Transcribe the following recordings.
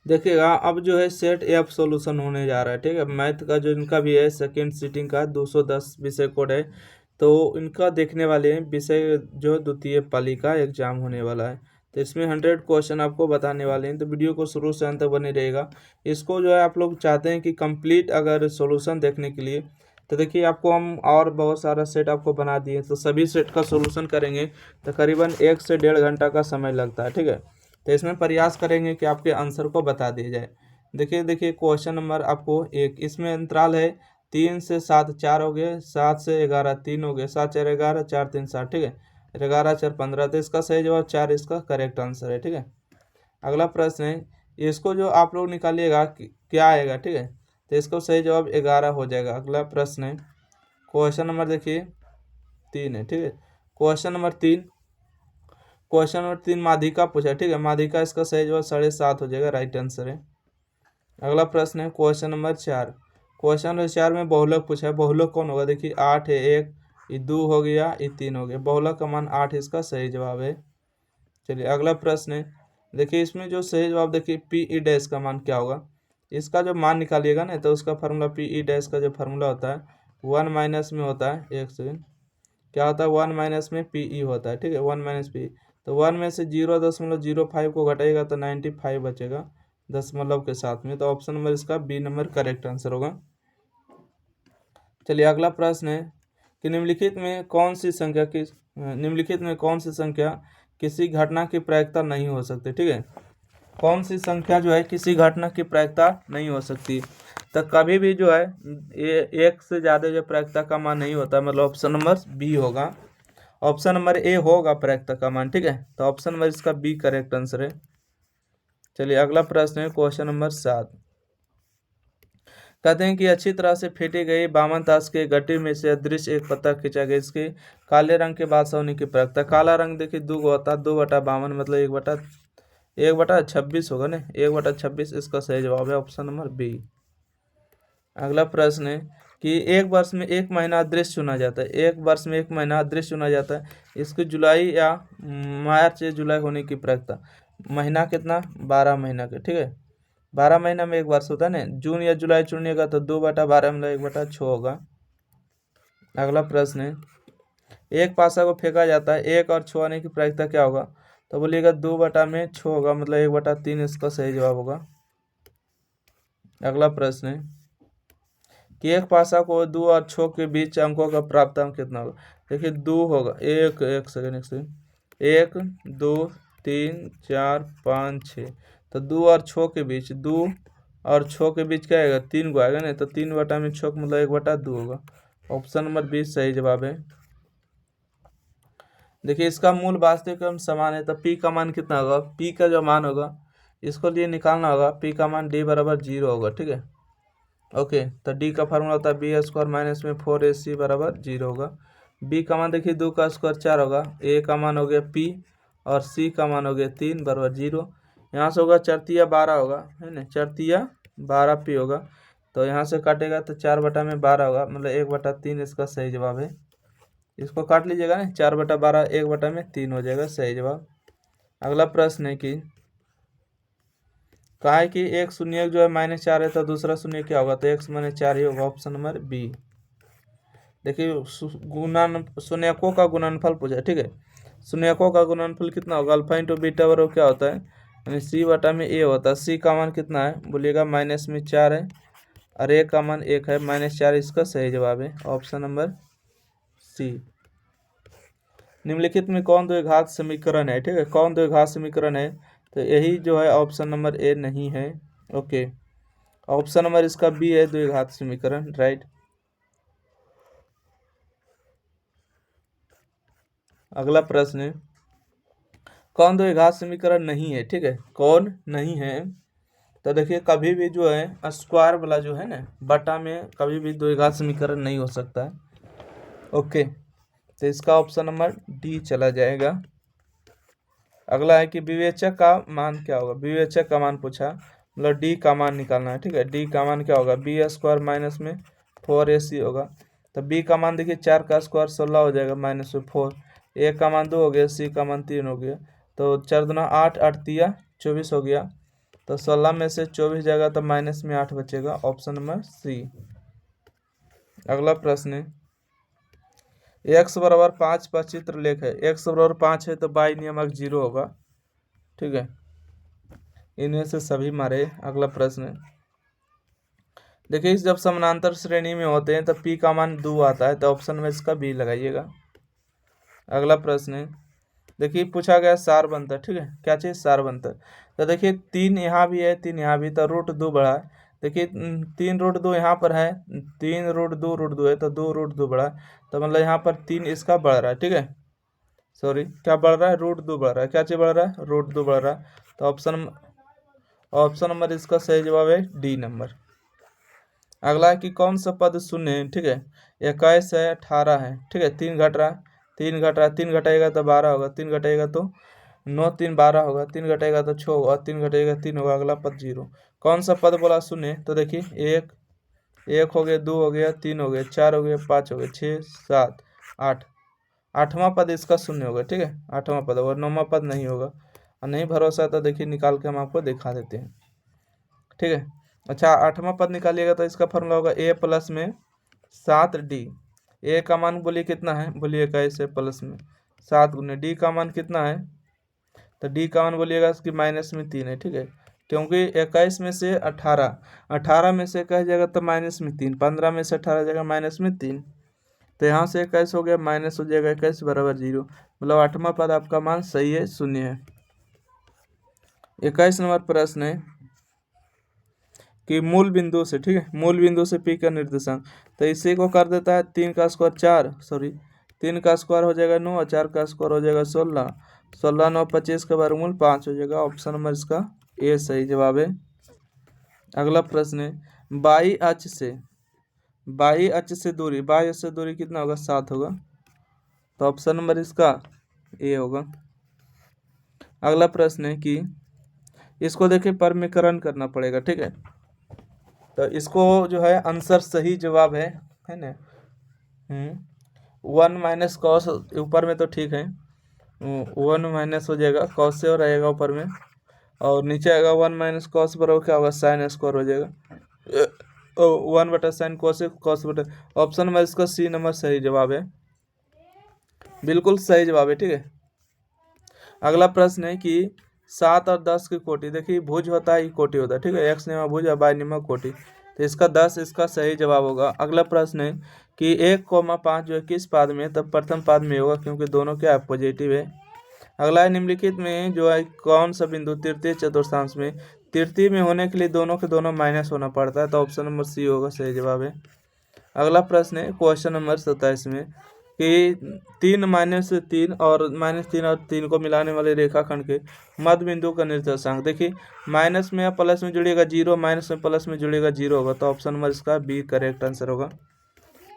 देखिएगा अब जो है सेट एफ सॉल्यूशन होने जा रहा है, ठीक है। मैथ का जो इनका भी है सेकेंड सीटिंग का 210 विषय कोड है, तो इनका देखने वाले हैं विषय जो द्वितीय पाली का एग्जाम होने वाला है। तो इसमें 100 क्वेश्चन आपको बताने वाले हैं, तो वीडियो को शुरू से अंत तक बने रहेगा। इसको जो है आप लोग चाहते हैं कि कंप्लीट अगर सॉल्यूशन देखने के लिए, तो देखिए आपको हम और बहुत सारा सेट आपको बना दिए, तो सभी सेट का सॉल्यूशन करेंगे तो करीबन 1 से 1.5 घंटा का समय लगता है, ठीक है। तो इसमें प्रयास करेंगे कि आपके आंसर को बता दिया जाए। देखिए देखिए क्वेश्चन नंबर आपको एक, इसमें अंतराल है 3 से 7, 4 हो गए, 7 से 11 3 हो गए, 7 4 11, 4 3 7, ठीक है। 11 4 15, तो इसका सही जवाब 4 इसका करेक्ट आंसर है, ठीक है। अगला प्रश्न है, इसको जो आप लोग निकालिएगा क्या आएगा, ठीक है। तो इसको सही जवाब 11 हो जाएगा। अगला प्रश्न है क्वेश्चन नंबर देखिए 3 है, ठीक है। क्वेश्चन नंबर 3 माध्यिका पूछा, ठीक है। माध्यिका इसका सही जवाब 7.5 हो जाएगा, राइट आंसर है। अगला प्रश्न है क्वेश्चन नंबर 4। क्वेश्चन नंबर 4 में बहुलक पूछा है, बहुलक कौन होगा, देखिए 8 है, 1 ये 2 हो गया, ये 3 हो गया, बहुलक का मान 8 इसका सही जवाब है। चलिए अगला प्रश्न है, देखिए इसमें जो सही जवाब देखिए पी ई डैश का मान क्या होगा। इसका जो मान निकालिएगा ना, तो उसका फार्मूला पी ई डैश का जो फार्मूला होता है 1 माइनस में होता है, एक सेकेंड, क्या होता है 1 माइनस में पी ई होता है, ठीक है। 1 माइनस पी, तो 1 में से 0.05 को घटाएगा तो 95 बचेगा दशमलव के साथ में। तो ऑप्शन नंबर इसका बी नंबर करेक्ट आंसर होगा। चलिए अगला प्रश्न है कि निम्नलिखित में कौन सी संख्या किसी घटना की प्रायिकता नहीं हो सकती, ठीक है। कौन सी संख्या जो है किसी घटना की प्रायिकता नहीं हो सकती, तो कभी भी जो है ये एक से ज़्यादा जो प्रायिकता का मान नहीं होता, मतलब ऑप्शन नंबर बी होगा। ऑप्शन नंबर ए होगा प्रायिकता का मान, ठीक है। तो ऑप्शन नंबर इसका बी करेक्ट आंसर है। चलिए अगला प्रश्न है क्वेश्चन नंबर 7। कहते हैं कि अच्छी तरह से फेंटी गई बामन ताश के गट्टी में से अदृश्य एक पत्ता खींचा गया, इसके काले रंग के बादशाह होने की प्रायिकता। काला रंग देखिए 2 होता है, 2/52 मतलब 1/26 होगा ना, 1/26 इसका सही जवाब है, ऑप्शन नंबर बी। अगला प्रश्न है कि एक वर्ष में एक महीना अदृश्य चुना जाता है, एक वर्ष में एक महीना अदृश्य चुना जाता है, इसकी जुलाई या मार्च या जुलाई होने की प्रायिकता। महीना कितना, 12 महीना के, ठीक है। 12 महीना में एक वर्ष होता है ना, जून या जुलाई चुनिएगा तो 2/12 मतलब 1/6 होगा। अगला प्रश्न है, एक पासा को फेंका जाता है, एक और 6 आने की प्रायिकता क्या होगा, तो बोलिएगा 2/6 होगा, मतलब 1/3 इसका सही जवाब होगा। अगला प्रश्न है कि एक पासा को 2 और 6 के बीच अंकों का प्राप्तांक कितना होगा। देखिए 2 होगा, एक सेकेंड, 1 2 3 4 5 6, तो 2 और 6 के बीच, 2 और 6 के बीच क्या आएगा, 3 को आएगा ना, तो 3/6 मतलब 1/2 होगा, ऑप्शन नंबर 20 सही जवाब है। देखिए इसका मूल वास्तविक क्रम समान है, तो पी का मान कितना होगा, पी का जो मान होगा इसको लिए निकालना होगा, पी का मान डी बराबर 0 होगा, ठीक है। ओके, तो डी का फार्मूला होता है बी स्क्वायर माइनस में 4ac बराबर 0 होगा। बी का मान देखिए 2 का स्क्वायर 4 होगा, ए का मान हो गया पी और सी का मान हो गया 3 बराबर 0। यहाँ से होगा 4×12 होगा, है ना, 4×12 पी होगा, तो यहाँ से काटेगा तो 4/12 होगा, मतलब 1/3 इसका सही जवाब है। इसको काट लीजिएगा ना, 4/12 1/3 हो जाएगा सही जवाब। अगला प्रश्न है कि कहा है कि एक शून्य जो है -4 है, तो दूसरा शून्य क्या होगा, तो x-4 ही होगा, ऑप्शन नंबर बी। देखिए शून्यकों का गुणनफल पूछा, ठीक है। शून्यकों का गुणनफल कितना होगा, अल्फा इंटू बीटा बराबर क्या होता है, यानी c/a होता है। c का मान कितना है, बोलिएगा -4 है, और a का मान 1 है, -4 इसका सही जवाब है, ऑप्शन नंबर सी। निम्नलिखित में कौन द्विघात समीकरण है, ठीक है, कौन द्विघात समीकरण है, तो यही जो है ऑप्शन नंबर ए नहीं है। ओके, ऑप्शन नंबर इसका बी है द्विघात समीकरण, राइट। अगला प्रश्न है कौन द्विघात समीकरण नहीं है, ठीक है, कौन नहीं है, तो देखिए कभी भी जो है स्क्वायर वाला जो है ना बटा में कभी भी द्विघात समीकरण नहीं हो सकता है। ओके, तो इसका ऑप्शन नंबर डी चला जाएगा। अगला है कि विवेचक का मान क्या होगा, विवेचक का मान पूछा, मतलब डी का मान निकालना है, ठीक है। डी का मान क्या होगा, बी स्क्वायर माइनस में 4ac होगा, तो बी का मान देखिए 4 का स्क्वायर 16 हो जाएगा, -4, ए का मान 2 हो गया, सी का मान 3 हो गया, तो 4×2 = 8, 8×3 = 24 हो गया, तो 16 में से 24 जाएगा तो माइनस में 8 बचेगा, ऑप्शन नंबर सी। अगला प्रश्न है, x बराबर 5 पर चित्र लेख है। x बराबर 5 है तो बाई नियमक 0 होगा, ठीक है। इनमें से सभी मारे। अगला प्रश्न है, देखिए जब समानांतर श्रेणी में होते हैं तो p का मान 2 आता है, तो ऑप्शन में इसका बी लगाइएगा। अगला प्रश्न है, देखिए पूछा गया सार बनता है, ठीक है, क्या चीज़ सार बनता है। तो देखिए 3 यहाँ भी है, 3 यहाँ भी, तो √2 बढ़ा है। देखिए 3 √2 यहाँ पर है, 3 √2 है, तो 2 √2 बढ़ा है, तो मतलब यहाँ पर 3 इसका बढ़ रहा है, ठीक है। सॉरी, क्या बढ़ रहा है, √2 बढ़ रहा है। क्या चीज़ बढ़ रहा है, √2 बढ़ रहा है। तो ऑप्शन नंबर इसका सही जवाब है डी नंबर। अगला है कि कौन सा पद शून्य है, ठीक है। 21 है, 18 है, ठीक है, 3 घट रहा है, 3 घट रहा है, 3 घटाएगा तो 12 होगा, 3 घटाएगा तो 9 3 12 होगा, 3 घटाएगा तो 6 होगा, 3 घटाएगा 3 होगा। अगला पद 0। कौन सा पद बोला शून्य, तो देखिए 1 हो गया, 2 हो गया, 3 हो गया, 4 हो गया, 5 हो गया, 6 7 8। 8वां पद इसका शून्य होगा, ठीक है, 8वां पद होगा, 9वां पद नहीं होगा। और नहीं भरोसा तो देखिए निकाल के हम आपको दिखा देते हैं, ठीक है। अच्छा, 8वां पद निकालिएगा तो इसका फॉर्मूला होगा a प्लस में 7d। a का मान बोलिए कितना है, बोलिए 21 है, प्लस में 7 गुने d का मान कितना है, तो d का मान बोलिएगा इसकी माइनस में 3 है, ठीक है। क्योंकि 21 में से 18 में से 21 जाएगा तो माइनस में 3, 15 में से 18 जाएगा माइनस में 3, तो यहाँ से 21 हो गया, माइनस हो जाएगा 21 बराबर 0। मतलब 8वां पद आपका मान सही है, शून्य है। 21 नंबर प्रश्न है कि मूल बिंदु से, ठीक है, मूल बिंदु से p का निर्देशांक, तो इसी को कर देता है 3 का स्क्वायर 4, सॉरी 3 का स्क्वायर हो जाएगा 9 और 4 का स्क्वायर हो जाएगा 16, 16 9 25 का वर्गमूल 5 हो जाएगा। ऑप्शन नंबर इसका ए सही जवाब है। अगला प्रश्न है, बाई अक्ष से दूरी, बाई अक्ष से दूरी कितना होगा, 7 होगा, तो ऑप्शन नंबर इसका ए होगा। अगला प्रश्न है कि इसको देखिए परमीकरण करना पड़ेगा, ठीक है, तो इसको जो है आंसर सही जवाब है ना। 1 माइनस कॉस, ऊपर में तो ठीक है, 1 माइनस हो जाएगा, कॉस से और रहेगा ऊपर में, और नीचे आएगा 1 माइनस कॉस बराबर क्या होगा, साइन स्क्वायर हो जाएगा, 1 बटा साइन कॉस, कॉस बटा। ऑप्शन नंबर इसका सी नंबर सही जवाब है, बिल्कुल सही जवाब है, ठीक है। अगला प्रश्न है कि 7 और 10 की कोटि, देखिए भुज होता है, कोटि होता है, ठीक है, x निमा भुज और y निमा कोटि, तो इसका 10 इसका सही जवाब होगा। अगला प्रश्न है कि 1,5 जो है किस पाद में, तब प्रथम पाद में होगा, क्योंकि दोनों क्या है, पॉजिटिव है। अगला है निम्नलिखित में जो है कौन सा बिंदु तृतीय चतुर्थांश में, तृतीय में होने के लिए दोनों के दोनों माइनस होना पड़ता है, तो ऑप्शन नंबर सी होगा सही जवाब है। अगला प्रश्न है क्वेश्चन नंबर 27 में कि 3 -3 और -3 और 3 को मिलाने वाले रेखाखंड के मध्य बिंदु का निर्देशांक, देखिए माइनस में या प्लस में जुड़ेगा 0, माइनस में प्लस में जुड़ेगा 0 होगा, तो ऑप्शन नंबर इसका बी करेक्ट आंसर होगा।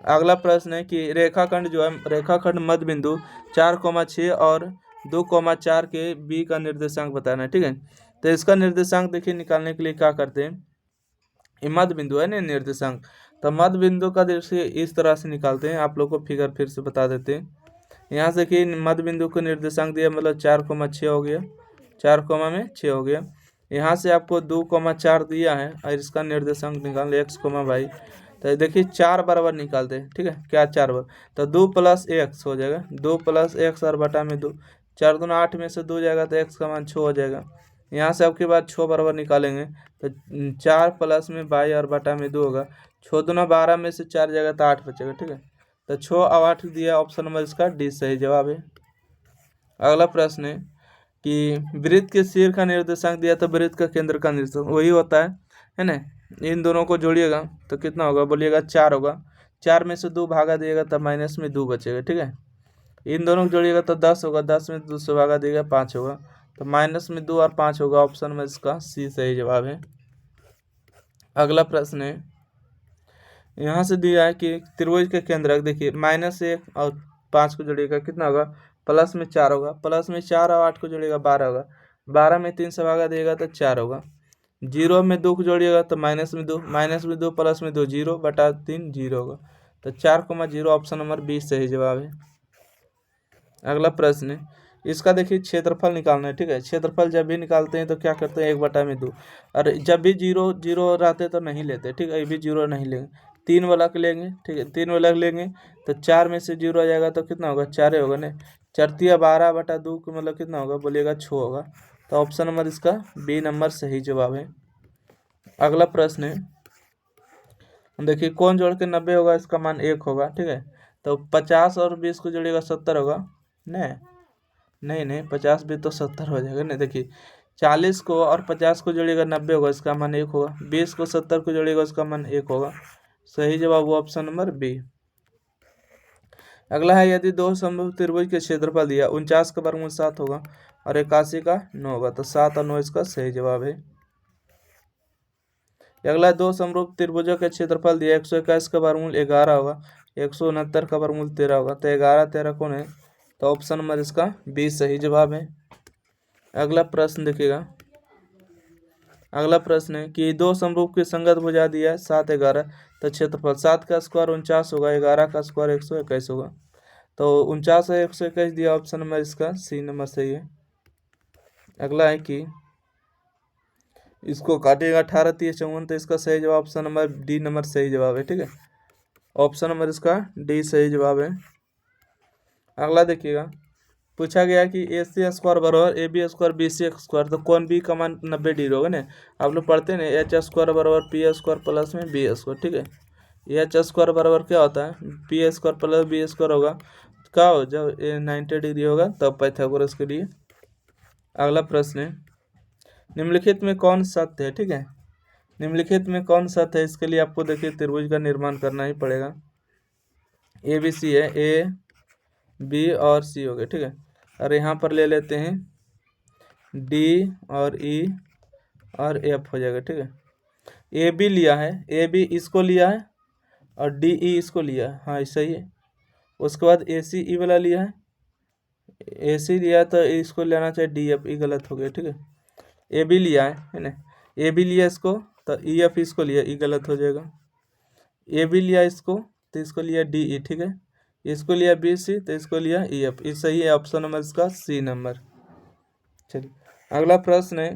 अगला प्रश्न है कि रेखाखंड जो है, रेखाखंड मध्य बिंदु 4,6 और 2,4 के बी का निर्देशांक बताना है, ठीक है। तो इसका निर्देशांक देखिए निकालने के लिए क्या करते हैं, ये मध्य बिंदु है ना निर्देशांक, तो मध्य बिंदु का देखिए इस तरह से निकालते हैं। आप लोग को फिगर फिर से बता देते हैं। यहाँ से कि मध्य बिंदु को निर्देशांक दिया, मतलब 4,6 हो गया, 4,6 हो गया। यहाँ से आपको 2,4 दिया है और इसका निर्देशांक निकाल x, y, तो देखिए 4 बराबर निकालते हैं, ठीक है, क्या 4 बराबर, तो 2 + x हो जाएगा, 2 + x और बटा में 2, 4 दूना 8 में से 2 जाएगा तो x का मान 6 हो जाएगा। यहाँ से आपके बाद 6 बराबर निकालेंगे तो 4 प्लस में y और बटा में 2 होगा, 6 दूना 12 में से 4 जाएगा तो 8 बचेगा, ठीक है, तो 6 और 8 दिया, ऑप्शन नंबर इसका डी सही जवाब है। अगला प्रश्न है कि वृत्त के सिर का निर्देशांक दिया, तो वृत्त का केंद्र का निर्देशांक वही होता है ना। इन दोनों को जोड़िएगा तो कितना होगा, बोलिएगा 4 होगा, 4 में से 2 भागा दिएगा तो माइनस में 2 बचेगा, ठीक है। इन दोनों को जोड़िएगा तो 10 होगा, 10 में 2 से भागा दिएगा 5 होगा, तो माइनस में 2 और 5 होगा, ऑप्शन में इसका सी सही जवाब है। अगला प्रश्न है, यहाँ से दिया है कि त्रिभुज के केंद्रक, देखिए -1 और 5 को जोड़िएगा कितना होगा, प्लस में 4 होगा, प्लस में 4 और 8 को जोड़िएगा 12 होगा, 12 में 3 से भागा देगा तो 4 होगा, 0 में 2 को जोड़िएगा तो माइनस में 2, प्लस में 2 0 बटा 3 0 होगा, तो 4,0 ऑप्शन नंबर 20 सही जवाब है। अगला प्रश्न है, इसका देखिए क्षेत्रफल निकालना है, ठीक है। क्षेत्रफल जब भी निकालते हैं तो क्या करते हैं, 1/2, और जब भी जीरो जीरो रहते तो नहीं लेते, ठीक है। ये भी जीरो नहीं लेंगे, 3 वाला के लेंगे, ठीक है। 3 वाला लेंगे तो 4 में से जीरो आ जाएगा तो कितना होगा, 4 ही होगा ना। 4 12/2 का मतलब कितना होगा, बोलिएगा 6 होगा। तो ऑप्शन नंबर इसका बी नंबर सही जवाब है। अगला प्रश्न है, देखिए कौन जोड़ के 90 होगा, इसका मान 1 होगा, ठीक है। तो 50 और 20 को जोड़िएगा 70 होगा, नहीं नहीं नहीं, 50 भी तो 70 हो जाएगा। नहीं देखिए 40 को और 50 को जोड़िएगा 90 होगा, इसका मान 1 होगा। 20 को 70 को जोड़िएगा, उसका मान 1 होगा। सही जवाब हुआ ऑप्शन नंबर बी। अगला है, यदि दो समबाहु त्रिभुज के क्षेत्रफल दिया 49 का वर्गमूल 7 होगा और 81 का 9 होगा, तो 7 और 9 इसका सही जवाब है। अगला दो समरूप त्रिभुजों के क्षेत्रफल दिया 121 का वर्गमूल 11 होगा, 169 का वर्गमूल 13 होगा, तो 11 13 कौन है, तो ऑप्शन नंबर इसका बी सही जवाब है। अगला प्रश्न देखिएगा, अगला प्रश्न है कि दो समरूप की संगत भुजा दिया है 7 11, तो क्षेत्रफल 7 का स्क्वायर 49 होगा, 11 का स्क्वायर 121 होगा, तो 49 है 121 दिया, ऑप्शन नंबर इसका सी नंबर सही है। अगला है कि इसको काटिएगा 18 30 54, तो इसका सही जवाब ऑप्शन नंबर डी नंबर सही जवाब है, ठीक है। ऑप्शन नंबर इसका डी सही जवाब है। अगला देखिएगा, पूछा गया कि ए सी स्क्वायर बराबर A B square B C square, तो कौन बी का मान 90 डिग्री होगा ना। आप लोग पढ़ते हैं ना, एच स्क्वायर बराबर पी स्क्वायर प्लस में बी स्क्वायर, ठीक है। एच स्क्वायर बराबर क्या होता है, P square plus B square होगा, क्या हो जब 90 डिग्री होगा तब पाइथागोरस के लिए। अगला प्रश्न है, निम्नलिखित में कौन सत्य है, ठीक है। निम्नलिखित में कौन सत्य है, इसके लिए आपको देखिए त्रिभुज का निर्माण करना ही पड़ेगा। ए बी सी है, ए बी और सी हो गए, ठीक है। और यहाँ पर ले लेते हैं डी और ई और एफ हो जाएगा, ठीक है। ए बी लिया है, ए बी इसको लिया है और डी ई इसको लिया है, हाँ सही है। उसके बाद ए सी ई वाला लिया है, ए सी लिया तो इसको लेना चाहिए डी एफ, ई गलत हो गया, ठीक है। ए बी लिया है ना, ए बी लिया इसको तो ई एफ इसको लिया, ई गलत हो जाएगा। ए बी लिया इसको तो इसको लिया डी ई, ठीक है। इसको लिया बी सी तो इसको लिया ई एफ, ये सही है, ऑप्शन नंबर इसका सी नंबर। चलिए अगला प्रश्न है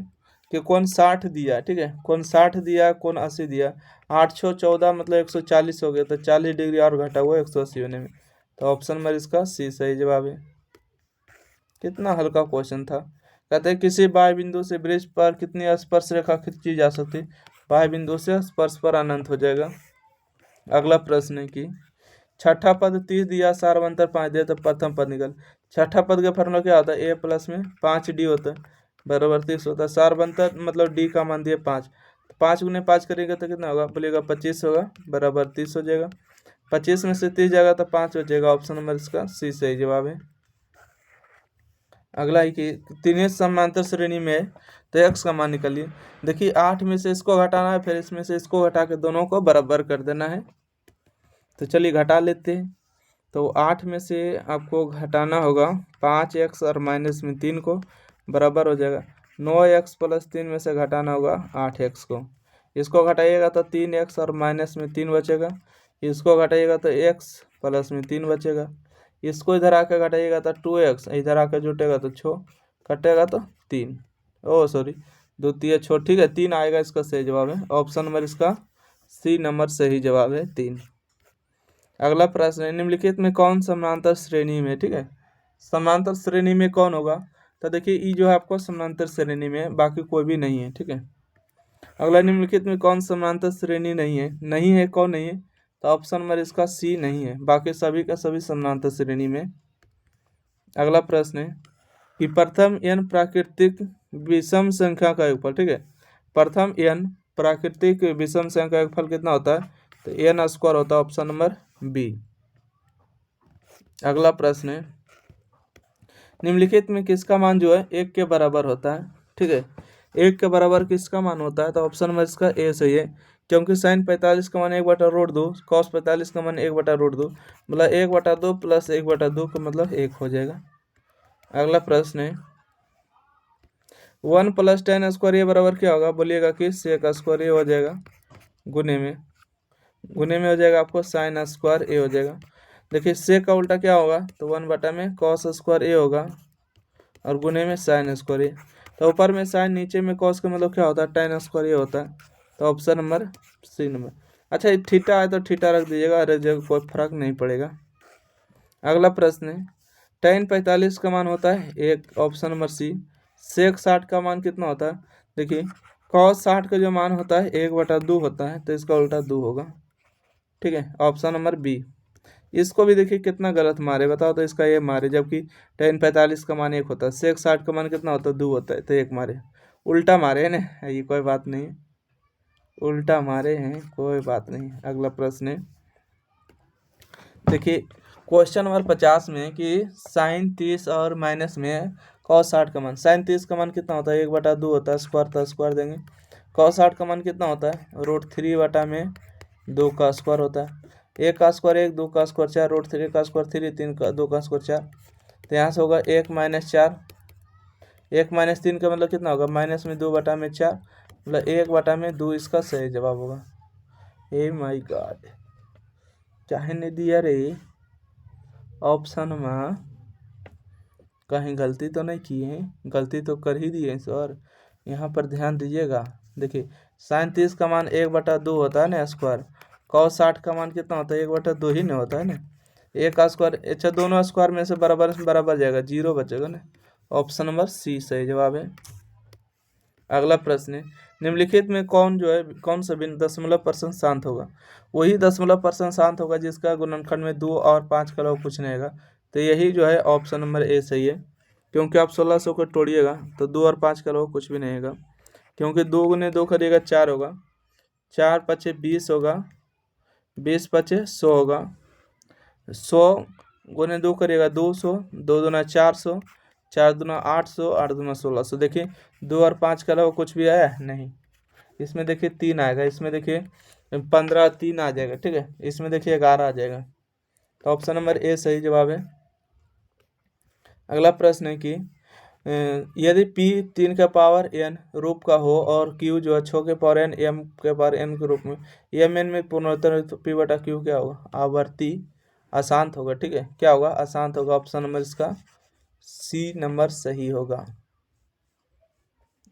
कि कौन 60 दिया, ठीक है। कौन 60 दिया, कौन 80 दिया। 8 6 14 मतलब 140 हो गया, तो 40 डिग्री और घटा हुआ 180 होने में, तो ऑप्शन नंबर इसका सी सही जवाब है। कितना हल्का क्वेश्चन था। कहते हैं किसी बाह्य बिंदु से वृत्त पर कितनी स्पर्श रेखा खींची जा सकती, बाह्य बिंदु से स्पर्श पर अनंत हो जाएगा। अगला प्रश्न है कि छठा पद 30 दिया, सारवंतर 5 दिया, तो प्रथम पद निकल। छठा पद का फॉर्मूला क्या होता है, ए प्लस में 5 डी होता है बराबर 30 होता है। सारवंतर मतलब डी का मान दिया 5, 5 गुने 5 करेंगे तो कितना होगा, बोलिएगा 25 होगा, बराबर 30 हो जाएगा। 25 में से 30 जाएगा तो 5 हो जाएगा, ऑप्शन नंबर इसका सी सही जवाब है। अगला है कि तीनों समांतर श्रेणी में है तो एक्स का मान निकालिए। देखिए 8 में से इसको घटाना है, फिर इसमें से इसको घटा के दोनों को बराबर कर देना है। तो चलिए घटा लेते हैं। तो 8 में से आपको घटाना होगा 5x और माइनस में 3 को, बराबर हो जाएगा 9x प्लस 3 में से घटाना होगा 8x को। इसको घटाइएगा तो 3x और माइनस में 3 बचेगा। इसको घटाइएगा तो x प्लस में 3 बचेगा। इसको इधर आकर घटाइएगा तो 2x, इधर आकर जुटेगा तो 6, कटेगा तो 3, ओ सॉरी द्वितीय छो, ठीक है। 3 आएगा, इसका सही जवाब है, ऑप्शन नंबर इसका सी नंबर सही जवाब है 3। अगला प्रश्न है, निम्नलिखित में कौन समांतर श्रेणी में, ठीक है। समांतर श्रेणी में कौन होगा, तो देखिए ई जो है आपको समांतर श्रेणी में है, बाकी कोई भी नहीं है, ठीक है। अगला, निम्नलिखित में कौन समांतर श्रेणी नहीं है, नहीं है कौन नहीं है, तो ऑप्शन नंबर इसका सी नहीं है, बाकी सभी का सभी समांतर श्रेणी में। अगला प्रश्न है कि प्रथम n प्राकृतिक विषम संख्या का योगफल, ठीक है। प्रथम n प्राकृतिक विषम संख्या का योगफल कितना होता है, तो n स्क्वायर होता है, ऑप्शन नंबर बी। अगला प्रश्न है, निम्नलिखित में किसका मान जो है 1 के बराबर होता है, ठीक है। 1 के बराबर किसका मान होता है, तो ऑप्शन नंबर इसका ए सही है, क्योंकि साइन 45 का मान 1/√2, कॉस 45 का मान 1/√2, मतलब 1/2 प्लस 1/2 का मतलब 1 हो जाएगा। अगला प्रश्न है, 1 + tan स्क्वायर ये बराबर क्या होगा, बोलिएगा कि सेक स्क्वायर ए हो जाएगा, गुने में हो जाएगा आपको साइन स्क्वायर ए हो जाएगा। देखिए सेक का उल्टा क्या होगा, तो 1 बटा में कॉस स्क्वायर ए होगा, और गुने में साइन स्क्वायर ए। तो ऊपर में साइन, नीचे में कॉस का मतलब क्या होता है, tan स्क्वायर ए होता है। तो ऑप्शन नंबर सी नंबर। अच्छा, ये थीटा है तो थीटा रख दीजिएगा, अरे जगह कोई फर्क नहीं पड़ेगा। अगला प्रश्न है, tan 45 का मान होता है एक, ऑप्शन नंबर सी। sec 60 का मान कितना होता है, देखिए cos 60 का जो मान होता है 1/2 होता है, तो इसका उल्टा 2 होगा। ठीक है, ऑप्शन नंबर बी। इसको भी देखिए कितना गलत मारे, बताओ तो इसका ये मारे, जबकि tan 45 का मान 1 होता है, sec 60 का मान कितना होता है, 2 होता है, तो 1 मारे, उल्टा मारे है ना, ये कोई बात नहीं, उल्टा मारे हैं, कोई बात नहीं। अगला प्रश्न है, देखिए क्वेश्चन नंबर 50 में कि साइन 30 और माइनस में cos 60 का मान, साइन 30 का मान कितना होता है, 1/2 होता है, स्क्वायर था स्क्वायर देंगे। cos 60 का मान कितना होता है, √3/2 का स्क्वायर होता है। 1 का स्क्वायर 1, 2 का स्क्वायर 4, √3 का स्क्वायर 3, 3 का 2 का स्क्वायर 4। तो यहाँ से होगा 1 - 4, 1 - 3 का मतलब कितना होगा, -2/4, मतलब 1/2, इसका सही जवाब होगा। ए माई गॉड, चाहे नहीं दिया रे ऑप्शन में, कहीं गलती तो नहीं की है, गलती तो कर ही दिए सर, यहाँ पर ध्यान दीजिएगा। देखिए साइन 30 का मान 1/2 होता है ना स्क्वायर, cos 60 का मान कितना होता है, 1/2 ही नहीं होता है ना, 1 का स्क्वायर, अच्छा दोनों स्क्वायर में से बराबर जाएगा, 0 बचेगा ना, ऑप्शन नंबर सी सही जवाब है। अगला प्रश्न है, निम्नलिखित में कौन सा बिंदु दशमलव % शांत होगा, वही दशमलव % शांत होगा जिसका गुणनखंड में 2 और 5 का लव कुछ नहीं आएगा। तो यही जो है ऑप्शन नंबर ए सही है, क्योंकि आप 1600 को तोड़िएगा तो 2 और 5 का लव कुछ भी नहीं आएगा, क्योंकि 2 गुने 2 करिएगा 4 होगा, 4 × 5 = 20 होगा, 20 × 5 = 100 होगा, 100 गुने 2 करिएगा 200, 2 दूना 400, 4 दूना 800, 8 दूना 1600। देखिए 2 और 5 के अलावा कुछ भी आया नहीं, इसमें देखिए 3 आएगा, इसमें देखिए 15, 3 आ जाएगा, ठीक है, इसमें देखिए 11 आ जाएगा। तो ऑप्शन नंबर ए सही जवाब है। अगला प्रश्न है कि यदि p 3 का पावर n रूप का हो और q जो है 6 के पावर n m के पावर n के रूप में, mn में पूर्णोत्तर है, तो p/q क्या होगा, आवर्ती अशांत होगा। ठीक है, क्या होगा, अशांत होगा, ऑप्शन नंबर इसका सी नंबर सही होगा।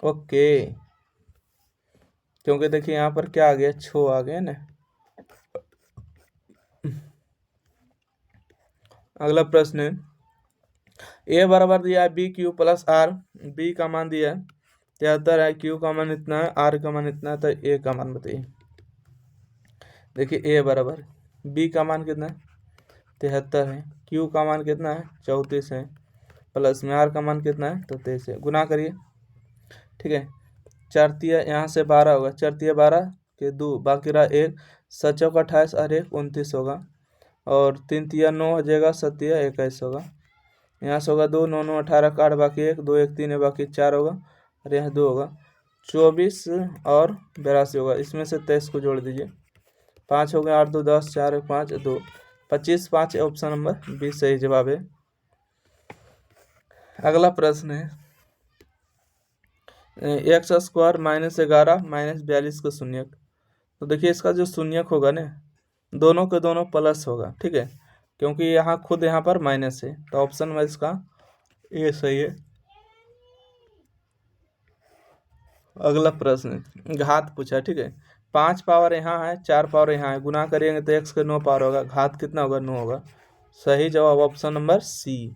ओके, क्योंकि देखिए यहाँ पर क्या आ गया, 6 आ गया ना। अगला प्रश्न है, ए बराबर दिया है BQ + R, बी का मान दिया है 73 है, क्यू का मान इतना है, आर का मान इतना है, तो ए का मान बताइए। देखिए ए बराबर बी का मान कितना है, 73 है, क्यू का मान कितना है, 34 है, प्लस में आर का मान कितना है, तो 23 है, गुना करिए। ठीक है, 4 तिया यहाँ से 12 होगा, 4 तिया 12 के 2, बाकी रहा 1, 7 चौका 28 और 1 29 होगा, और 3 तिया 9 हो जाएगा, 7 तिया 21 होगा, यहाँ से होगा 2, 9 9 18 8, बाकी 1, 2 1 3 है, बाकी 4 होगा, और यहाँ 2 होगा, 24 और 82 होगा, इसमें से 23 को जोड़ दीजिए, 5 हो गया, 8 2 10, 4 1 5 2, 25 5, ऑप्शन नंबर बी सही जवाब है। अगला प्रश्न है, x² - 11 - 42 का शून्यक। तो देखिए इसका जो शून्यक होगा ना, दोनों के दोनों प्लस होगा। ठीक है, क्योंकि यहाँ खुद यहाँ पर माइनस है, तो ऑप्शन में इसका ए सही है। अगला प्रश्न घात पूछा। ठीक है, 5 पावर यहाँ है, 4 पावर यहाँ है, गुना करेंगे तो x के 9 पावर होगा, घात कितना होगा, 9 होगा। सही जवाब ऑप्शन नंबर सी।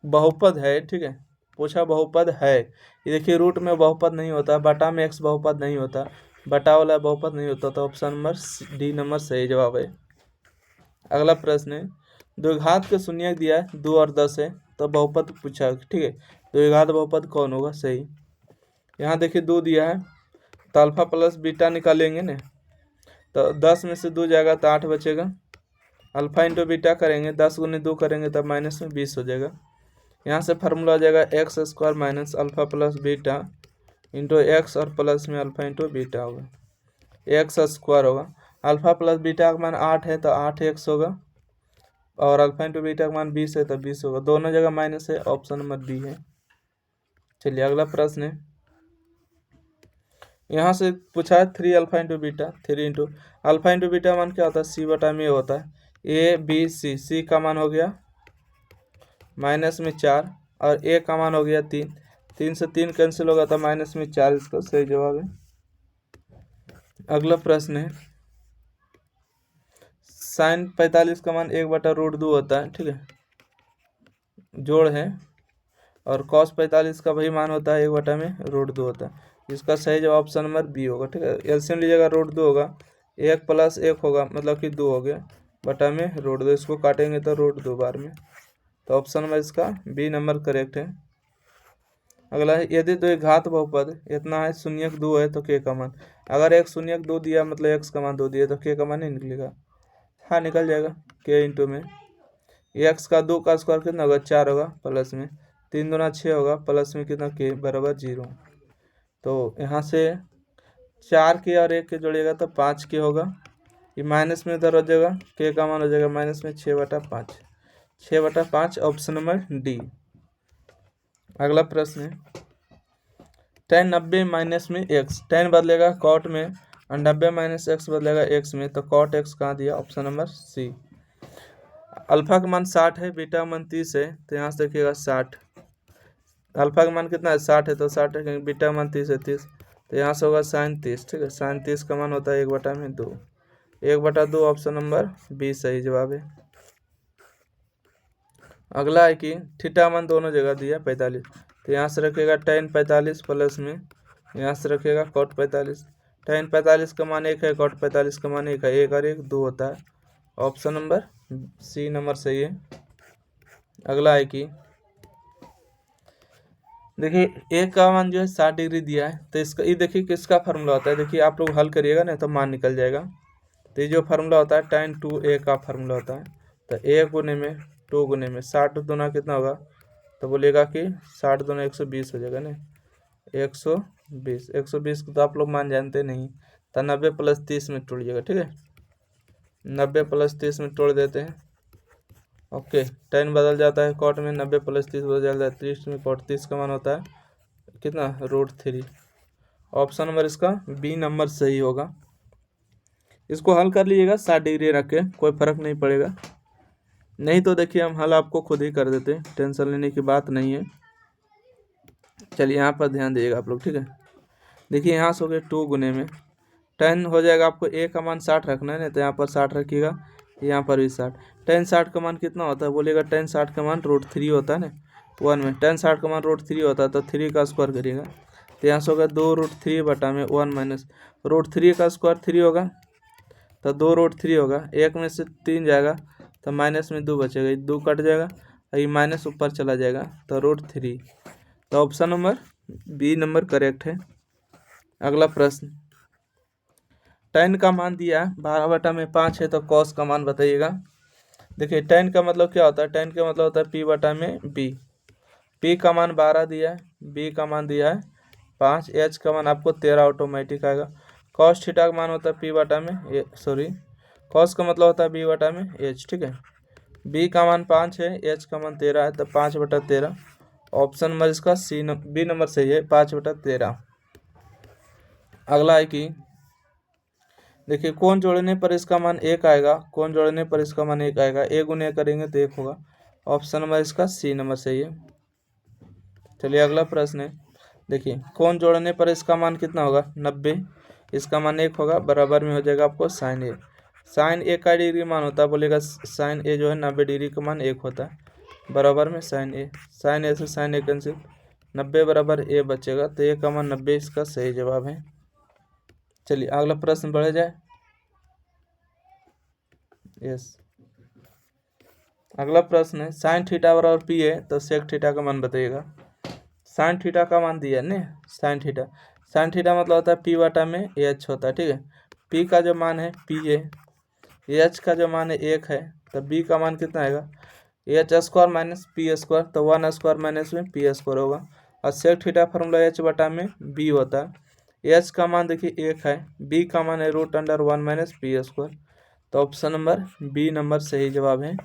बहुपद है, ठीक है, पूछा बहुपद है, ये देखिए रूट में बहुपद नहीं होता, बटा में x बहुपद नहीं होता, बटा वाला बहुपद नहीं होता, तो ऑप्शन नंबर डी नंबर सही जवाब है। अगला प्रश्न है, द्विघात के शून्यक दिया है 2 और 10 है, तो बहुपद पूछा। ठीक है, द्विघात बहुपद कौन होगा, सही। यहाँ देखिए 2 दिया है, तो अल्फा प्लस बीटा निकालेंगे ना, तो 10 में से 2 जाएगा तो 8 बचेगा, अल्फा इंटू बीटा करेंगे, 10 गुने 2 करेंगे तब माइनस में 20 हो जाएगा। यहाँ से फार्मूला आ जाएगा x² - alpha plus beta into x, और प्लस में अल्फा इंटू बीटा होगा, x² होगा, अल्फा प्लस बीटा का मान 8 है तो 8x होगा, और अल्फा इंटू बीटा का मान 20 है तो 20 होगा, दोनों जगह माइनस है, ऑप्शन नंबर बी है। चलिए अगला प्रश्न है, यहाँ से पूछा है 3 alpha into beta, 3 into alpha into beta मान क्या होता है, c/में होता है, a b c, c का मान हो गया माइनस में 4 और ए का मान हो गया 3, 3 से 3 कैंसिल होगा तो माइनस में 4 इसका सही जवाब है। अगला प्रश्न है साइन 45 का मान 1/√2 होता है, ठीक है, जोड़ है, और कॉस 45 का वही मान होता है 1/√2 होता है। इसका सही जवाब ऑप्शन नंबर बी होगा, ठीक है। एलसीएम लीजिएगा, √2 होगा, 1 + 1 होगा मतलब कि 2 हो गया, बटा में √2, इसको काटेंगे तो √2 बार में, तो ऑप्शन नंबर इसका बी नंबर करेक्ट है। अगला है यदि तो एक घात बहुपद इतना है 0.2 है तो के का मान, अगर एक 0.2 दिया मतलब एक्स का मान 2 दिया तो के का मान नहीं निकलेगा, हाँ निकल जाएगा, के इंटू में एक्स का 2 का स्क्वायर कितना होगा 4 होगा, प्लस में 3 दूना 6 होगा, प्लस में कितना के बराबर 0, तो यहाँ से 4 के और 1 के जोड़िएगा तो 5 के होगा, ये माइनस में इधर हो जाएगा, के का मान हो जाएगा माइनस में 6/5, 6/5 ऑप्शन नंबर डी। अगला प्रश्न है tan 90 माइनस में एक्स, tan बदलेगा कॉट में और 90 माइनस एक्स बदलेगा एक्स में, तो कॉट एक्स कहाँ दिया, ऑप्शन नंबर सी। अल्फा का मान 60 है, बीटा का मान 30 है, तो यहाँ से देखिएगा 60, अल्फा का मान कितना है 60 है तो 60 है, क्योंकि बीटा का मान 30 है 30, तो यहाँ से होगा साइन 30, ठीक है, साइन 30 का मान होता है 1/2, 1/2 ऑप्शन नंबर बी सही जवाब है। अगला है कि थीटा मान दोनों जगह दिया 45, तो यहाँ से रखिएगा tan 45 प्लस में यहाँ से रखिएगा cot 45, tan 45 का मान 1 है, cot 45 का मान 1 है, 1 और 1 2 होता है, ऑप्शन नंबर सी नंबर सही है। अगला है कि देखिए एक का मान जो है 60 डिग्री दिया है, तो इसका ये देखिए किसका फार्मूला होता है, देखिए आप लोग हल करिएगा ना तो मान निकल जाएगा, तो ये जो फार्मूला होता है tan 2a का फार्मूला होता है, तो a गुने में 2 गुने में 60 दूना कितना होगा, तो बोलेगा कि 60 दूना 120 हो जाएगा ना, 120, 120 को तो आप लोग मान जानते नहीं, तो 90 + 30 में तोड़ जाएगा, ठीक है, 90 + 30 में तोड़ देते हैं, ओके, tan बदल जाता है कॉट में, 90 + 30 बदल जाता है 30 में, कॉट 30 का मान होता है कितना √3, ऑप्शन नंबर इसका बी नंबर सही होगा। इसको हल कर लीजिएगा 60 डिग्री रख के, कोई फर्क नहीं पड़ेगा, नहीं तो देखिए हम हल आपको खुद ही कर देते, टेंशन लेने की बात नहीं है। चलिए यहाँ पर ध्यान दीजिएगा आप लोग, ठीक है, देखिए यहाँ से हो गए 2 गुने में tan हो जाएगा, आपको a का मान 60 रखना है ना, तो यहाँ पर 60 रखिएगा, यहाँ पर भी 60, tan 60 का मान कितना होता है, बोलिएगा tan 60 का मान √3 होता है ना 1 में, tan 60 का मान √3 होता है तो 3 का स्क्वायर करिएगा, तो यहाँ से होगा 2√3 बटा में 1 माइनस √3 का स्क्वायर 3 होगा, तो 2√3 होगा, 1 में से 3 जाएगा तो माइनस में 2 बचेगा, ये 2 कट जाएगा और ये माइनस ऊपर चला जाएगा, तो √3, तो option number B number correct है। अगला प्रश्न tan का मान दिया 12/5 है, तो cos का मान बताइएगा। देखिए tan का मतलब क्या होता है, tan का मतलब होता है p/b, p का मान 12 दिया है, b का मान दिया है 5, h का मान आपको 13 ऑटोमेटिक आएगा, cos थीटा का मान होता है cos का मतलब होता है b/h, ठीक है, b का मान 5 है, h का मान 13 है, तो 5/13 ऑप्शन नंबर इसका बी नंबर सही है, 5/13। अगला है कि देखिए कोण जोड़ने पर इसका मान 1 आएगा, कोण जोड़ने पर इसका मान 1 आएगा, a गुने करेंगे तो 1 होगा, ऑप्शन नंबर इसका सी नंबर सही है। चलिए अगला प्रश्न है, देखिए कोण जोड़ने पर इसका मान कितना होगा 90, इसका मान 1 होगा, बराबर में हो जाएगा आपको साइन ए, साइन ए का डिग्री मान होता है, बोलेगा साइन ए जो है 90 डिग्री का मान 1 होता है, बराबर में साइन ए से साइन ए कैंसिल, 90 बराबर ए बचेगा, तो ए का मान 90 इसका सही जवाब है। चलिए अगला प्रश्न बढ़े जाए, यस, अगला प्रश्न है साइन थीटा बराबर पी है, तो सेक थीटा का मान बताइएगा। साइन थीटा का मान दिया है साइन थीटा मतलब होता है p/h होता है, ठीक है, p का जो मान है p है, h का जो मान है 1 है, तो b का मान कितना आएगा h² माइनस p², तो 1² माइनस में p² होगा, और सेक थीटा फॉर्मूला h/b होता है, h का मान देखिए 1 है, b का मान है √1 माइनस p², तो ऑप्शन नंबर बी नंबर सही जवाब है।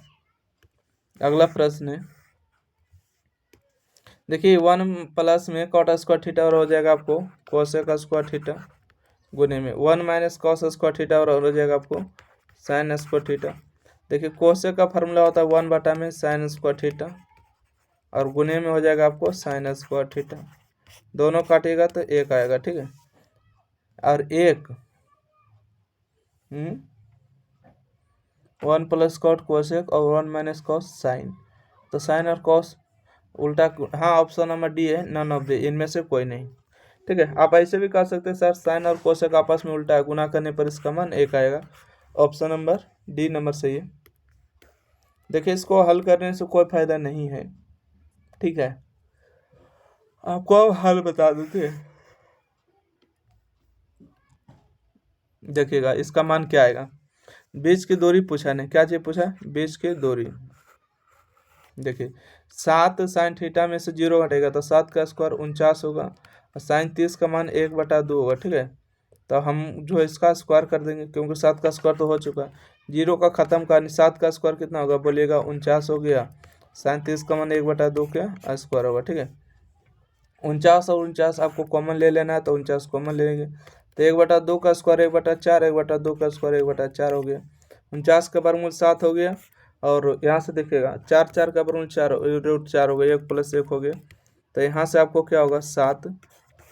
अगला प्रश्न है, देखिए 1 प्लस में cot² थीटा और हो जाएगा आपको cos² थीटा गुने में 1 माइनस cos² थीटा और हो जाएगा आपको sin² थीटा। देखिए cos का फार्मूला होता है 1/में sin² थीटा, और गुने में हो जाएगा आपको साइन स्क्वायर थीटा, दोनों काटेगा तो एक आएगा, ठीक है। और एक 1 प्लस कॉट कोसेक और 1 माइनस कॉस साइन, तो साइन और कॉस उल्टा, हाँ ऑप्शन नंबर डी है, नन ऑफ द, इनमें से कोई नहीं, ठीक है। आप ऐसे भी कर सकते हैं सर, साइन और कोसेक आपस में उल्टा है, गुना करने पर इसका मान एक आएगा। ऑप्शन नंबर डी नंबर सही है। देखिए इसको हल करने से कोई फायदा नहीं है, ठीक है। आपको अब हल बता देते हैं, देखिएगा इसका मान क्या आएगा। बीच की दूरी पूछा नहीं, क्या चीज पूछा, बीच की दूरी। देखिए 7 साइन थीटा में से 0 घटेगा तो 7 का स्क्वायर 49 होगा, और साइन 30 का मान 1/2 होगा, ठीक है। तो हम जो इसका स्क्वायर कर देंगे, क्योंकि 7 का स्क्वायर तो हो चुका है, 0 का खत्म करनी, 7 का स्क्वायर कितना होगा बोलिएगा, 49 हो गया, साइन 30 का मान 1/2 का स्क्वायर होगा, ठीक है। 49 और 49 आपको कॉमन ले लेना है, तो 49 कॉमन ले लेंगे, तो 1/2 का स्क्वायर 1/4, 1/2 का स्क्वायर 1/4 हो गया, 49 का वर्गमूल 7 हो गया, और यहाँ से देखिएगा 4 का वर्गमूल 4 √4 हो गया, 1 + 1 हो गया, तो यहाँ से आपको क्या होगा 7,